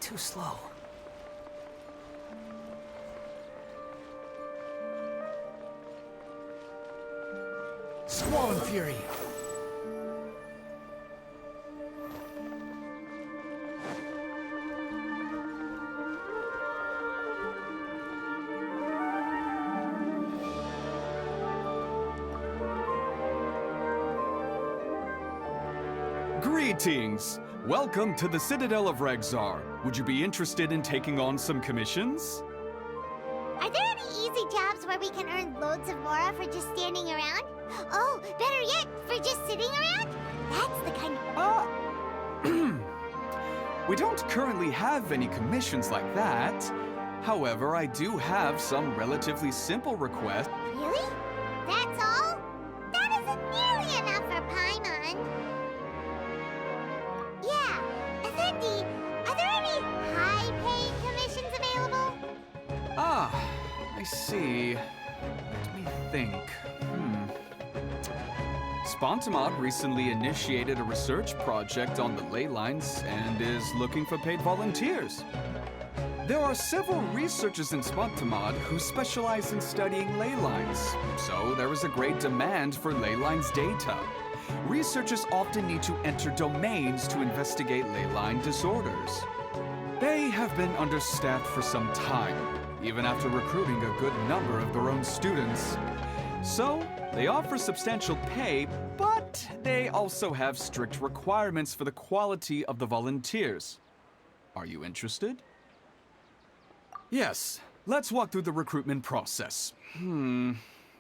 too slow. Squall and Fury. Greetings! Welcome to the Citadel of Regzar. Would you be interested in taking on some commissions? Are there any easy jobs where we can earn loads of Mora for just standing around? Oh, better yet, for just sitting around? That's the kind of... We don't currently have any commissions like that. However, I do have some relatively simple requests. Really? That's all? That isn't nearly enough for Paimon. Yeah, Effendi, are there any high-paying commissions available? Ah, I see. Let me think. Spontamod recently initiated a research project on the ley lines and is looking for paid volunteers. There are several researchers in Spontamod who specialize in studying ley lines, so there is a great demand for ley lines data. Researchers often need to enter domains to investigate ley line disorders. They have been understaffed for some time, even after recruiting a good number of their own students. So, they offer substantial pay, but they also have strict requirements for the quality of the volunteers. Are you interested? Yes, let's walk through the recruitment process.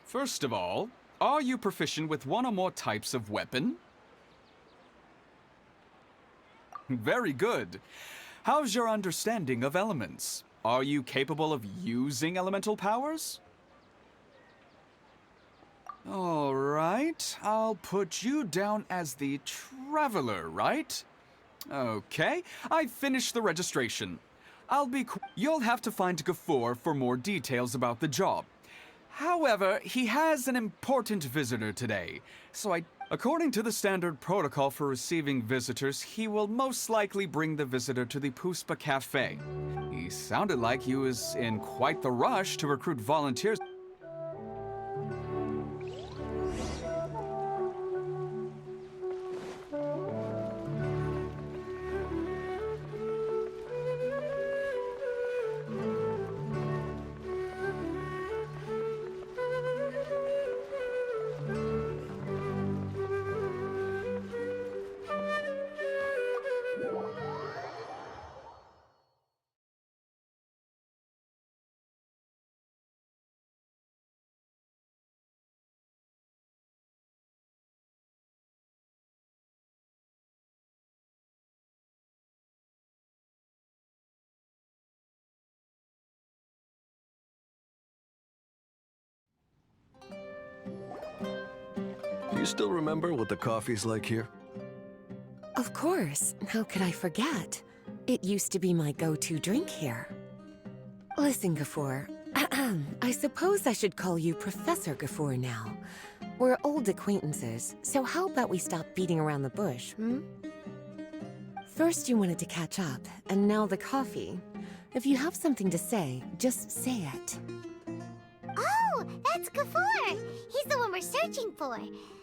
First of all, are you proficient with one or more types of weapon? Very good. How's your understanding of elements? Are you capable of using elemental powers? All right, I'll put you down as the Traveler, right? Okay, I've finished the registration. You'll have to find Gafoor for more details about the job. However, he has an important visitor today, so according to the standard protocol for receiving visitors, he will most likely bring the visitor to the Puspa Cafe. He sounded like he was in quite the rush to recruit volunteers. Do you still remember what the coffee's like here? Of course. How could I forget? It used to be my go-to drink here. Listen, Gafoor. I suppose I should call you Professor Gafoor now. We're old acquaintances, so how about we stop beating around the bush, First you wanted to catch up, and now the coffee. If you have something to say, just say it. Oh, that's Gafoor. He's the one we're searching for.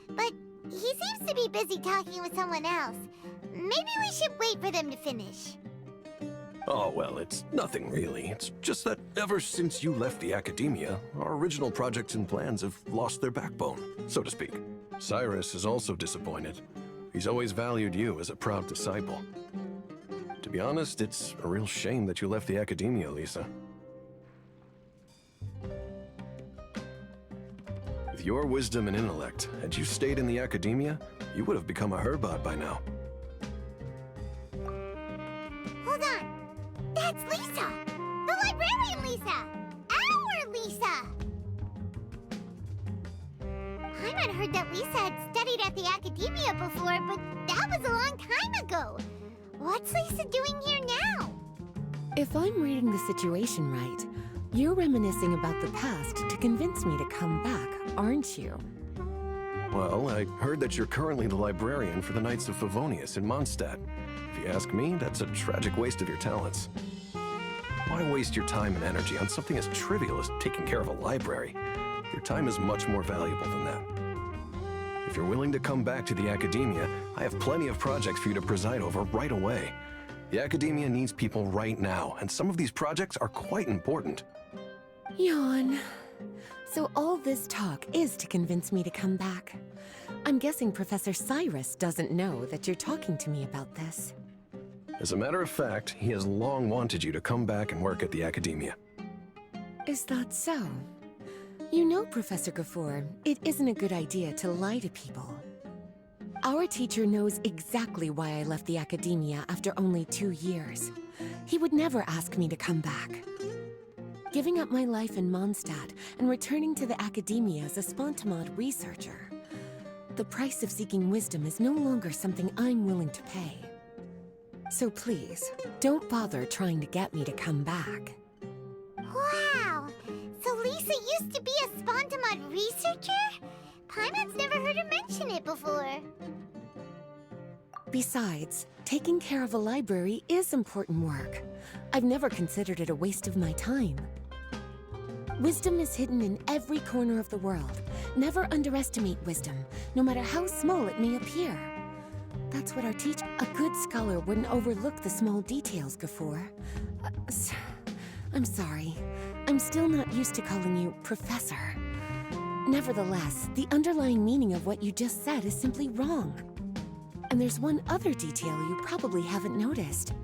But he seems to be busy talking with someone else. Maybe we should wait for them to finish. Oh, well, it's nothing really. It's just that ever since you left the academia, our original projects and plans have lost their backbone, so to speak. Cyrus is also disappointed. He's always valued you as a proud disciple. To be honest, it's a real shame that you left the academia, Lisa. With your wisdom and intellect, had you stayed in the academia, you would have become a Herbot by now. Hold on. That's Lisa! The librarian Lisa! Our Lisa! Paimon heard that Lisa had studied at the academia before, but that was a long time ago. What's Lisa doing here now? If I'm reading the situation right, you're reminiscing about the past to convince me to come back, aren't you? Well, I heard that you're currently the librarian for the Knights of Favonius in Mondstadt. If you ask me, that's a tragic waste of your talents. Why waste your time and energy on something as trivial as taking care of a library? Your time is much more valuable than that. If you're willing to come back to the Academia, I have plenty of projects for you to preside over right away. The Academia needs people right now, and some of these projects are quite important. Yawn. So all this talk is to convince me to come back. I'm guessing Professor Cyrus doesn't know that you're talking to me about this. As a matter of fact, he has long wanted you to come back and work at the Academia. Is that so? You know, Professor Gafoor, it isn't a good idea to lie to people. Our teacher knows exactly why I left the Academia after only 2 years. He would never ask me to come back. Giving up my life in Mondstadt and returning to the Academia as a Spontamod researcher. The price of seeking wisdom is no longer something I'm willing to pay. So please, don't bother trying to get me to come back. Wow! So Lisa used to be a Spontamod researcher? Paimon's never heard her mention it before. Besides, taking care of a library is important work. I've never considered it a waste of my time. Wisdom is hidden in every corner of the world. Never underestimate wisdom, no matter how small it may appear. That's what our teacher... A good scholar wouldn't overlook the small details, Gafoor. I'm sorry. I'm still not used to calling you Professor. Nevertheless, the underlying meaning of what you just said is simply wrong. And there's one other detail you probably haven't noticed.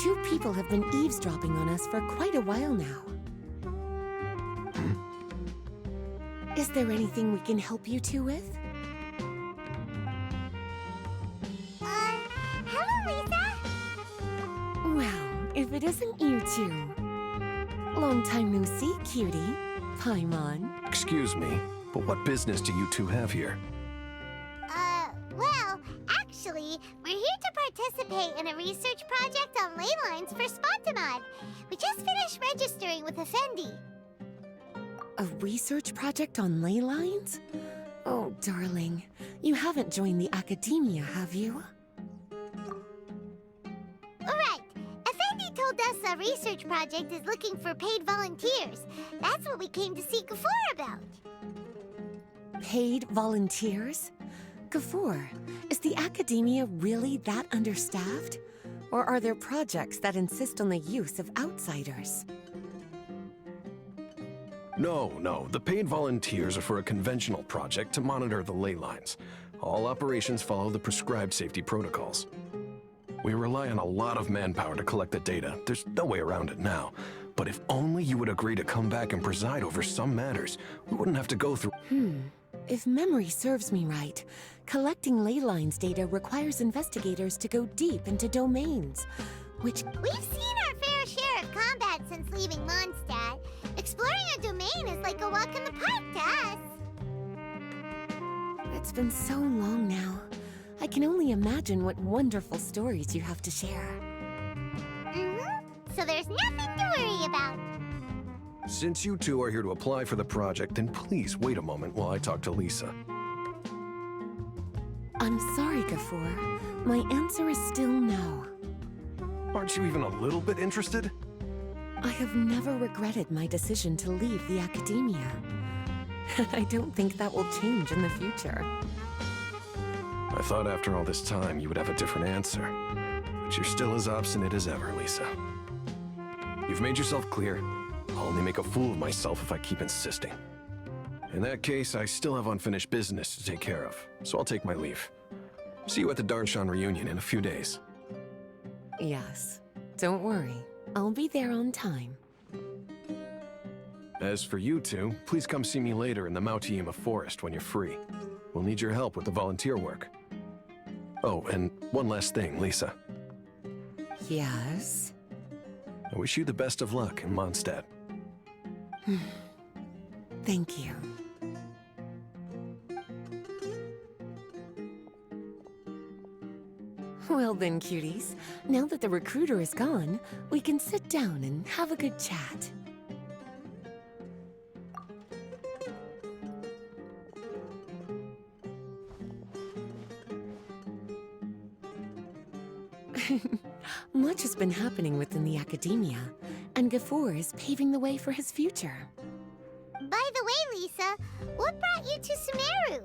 2 people have been eavesdropping on us for quite a while now. Is there anything we can help you two with? Hello, Lisa? Well, if it isn't you two. Long time no see, cutie. Paimon. Excuse me, but what business do you two have here? Well, actually, we're here to participate in a research project on ley lines for Spontamod. We just finished registering with Effendi. A research project on ley lines? Oh, darling. You haven't joined the Academia, have you? Right. Effendi told us a research project is looking for paid volunteers. That's what we came to see Gafoor about. Paid volunteers? Gafoor, is the Academia really that understaffed? Or are there projects that insist on the use of outsiders? No. The paid volunteers are for a conventional project to monitor the ley lines. All operations follow the prescribed safety protocols. We rely on a lot of manpower to collect the data. There's no way around it now. But if only you would agree to come back and preside over some matters, we wouldn't have to go through... If memory serves me right, collecting ley lines data requires investigators to go deep into domains, which... We've seen our fair share of combat since leaving Mondstadt. Exploring a domain is like a walk in the park to us. It's been so long now. I can only imagine what wonderful stories you have to share. So there's nothing to worry about. Since you two are here to apply for the project, then please wait a moment while I talk to Lisa. I'm sorry, Gafoor. My answer is still no. Aren't you even a little bit interested? I have never regretted my decision to leave the Academia. I don't think that will change in the future. I thought after all this time you would have a different answer. But you're still as obstinate as ever, Lisa. You've made yourself clear. I'll only make a fool of myself if I keep insisting. In that case, I still have unfinished business to take care of, so I'll take my leave. See you at the Darshan reunion in a few days. Yes. Don't worry. I'll be there on time. As for you two, please come see me later in the Mautiima Forest when you're free. We'll need your help with the volunteer work. Oh, and one last thing, Lisa. Yes? I wish you the best of luck in Mondstadt. Thank you. Well then, cuties. Now that the recruiter is gone, we can sit down and have a good chat. Much has been happening within the academia, and Gafoor is paving the way for his future. By the way, Lisa, what brought you to Sumeru?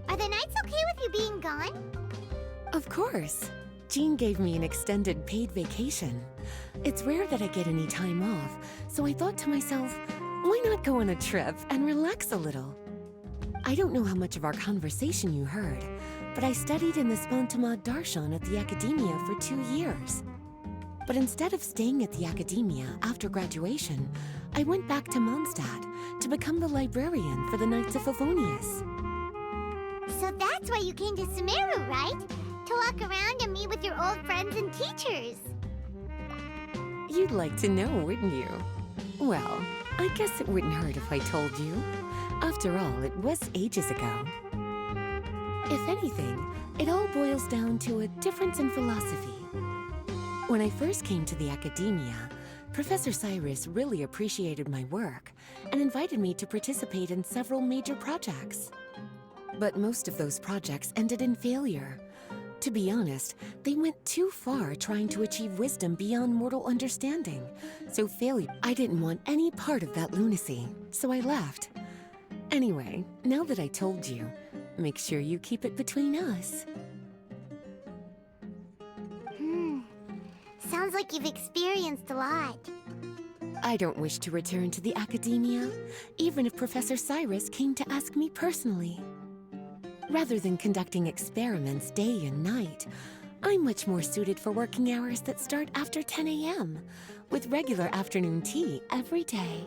Are the Knights okay with you being gone? Of course. Jean gave me an extended paid vacation. It's rare that I get any time off, so I thought to myself, why not go on a trip and relax a little? I don't know how much of our conversation you heard, but I studied in the Spantamad Darshan at the Academia for 2 years. But instead of staying at the Academia after graduation, I went back to Mondstadt to become the librarian for the Knights of Favonius. So that's why you came to Sumeru, right? To walk around and meet with your old friends and teachers. You'd like to know, wouldn't you? Well, I guess it wouldn't hurt if I told you. After all, it was ages ago. If anything, it all boils down to a difference in philosophy. When I first came to the Academia, Professor Cyrus really appreciated my work and invited me to participate in several major projects. But most of those projects ended in failure. To be honest, they went too far trying to achieve wisdom beyond mortal understanding. So I didn't want any part of that lunacy, so I left. Anyway, now that I told you, make sure you keep it between us. Sounds like you've experienced a lot. I don't wish to return to the Academia, even if Professor Cyrus came to ask me personally. Rather than conducting experiments day and night, I'm much more suited for working hours that start after 10 a.m., with regular afternoon tea every day.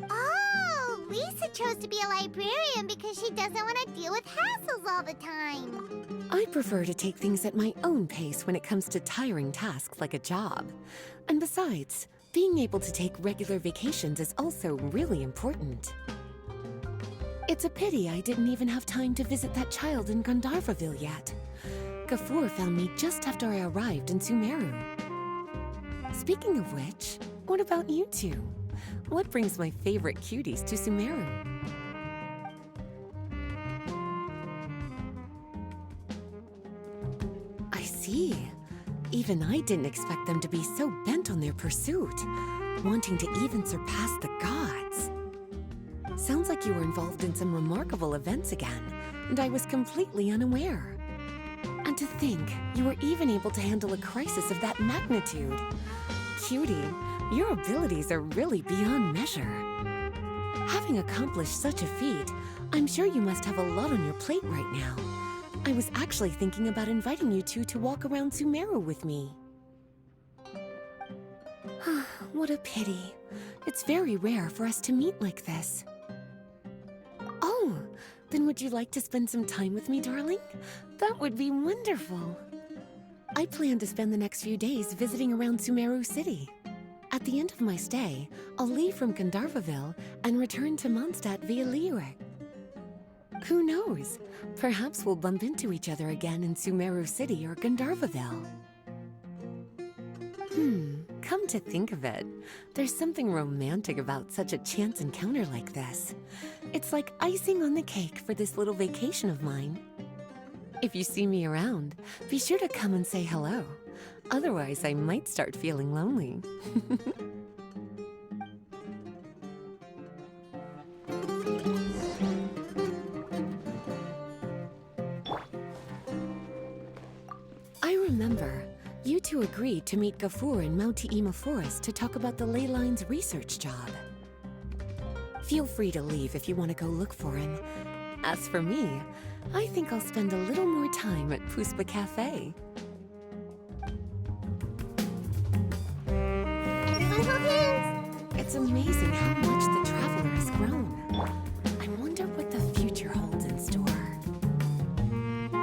Oh, Lisa chose to be a librarian because she doesn't want to deal with hassles all the time. I prefer to take things at my own pace when it comes to tiring tasks like a job. And besides, being able to take regular vacations is also really important. It's a pity I didn't even have time to visit that child in Gandharvaville yet. Gafoor found me just after I arrived in Sumeru. Speaking of which, what about you two? What brings my favorite cuties to Sumeru? I see. Even I didn't expect them to be so bent on their pursuit, wanting to even surpass the gods. Sounds like you were involved in some remarkable events again, and I was completely unaware. And to think, you were even able to handle a crisis of that magnitude. Cutie, your abilities are really beyond measure. Having accomplished such a feat, I'm sure you must have a lot on your plate right now. I was actually thinking about inviting you two to walk around Sumeru with me. What a pity. It's very rare for us to meet like this. Oh, then would you like to spend some time with me, darling? That would be wonderful. I plan to spend the next few days visiting around Sumeru City. At the end of my stay, I'll leave from Gandharvaville and return to Mondstadt via Liyue. Who knows? Perhaps we'll bump into each other again in Sumeru City or Gandharvaville. Come to think of it, there's something romantic about such a chance encounter like this. It's like icing on the cake for this little vacation of mine. If you see me around, be sure to come and say hello. Otherwise, I might start feeling lonely. I remember, you two agreed to meet Gafoor in Mount Te'ima Forest to talk about the ley lines research job. Feel free to leave if you want to go look for him. As for me, I think I'll spend a little more time at Puspa Cafe.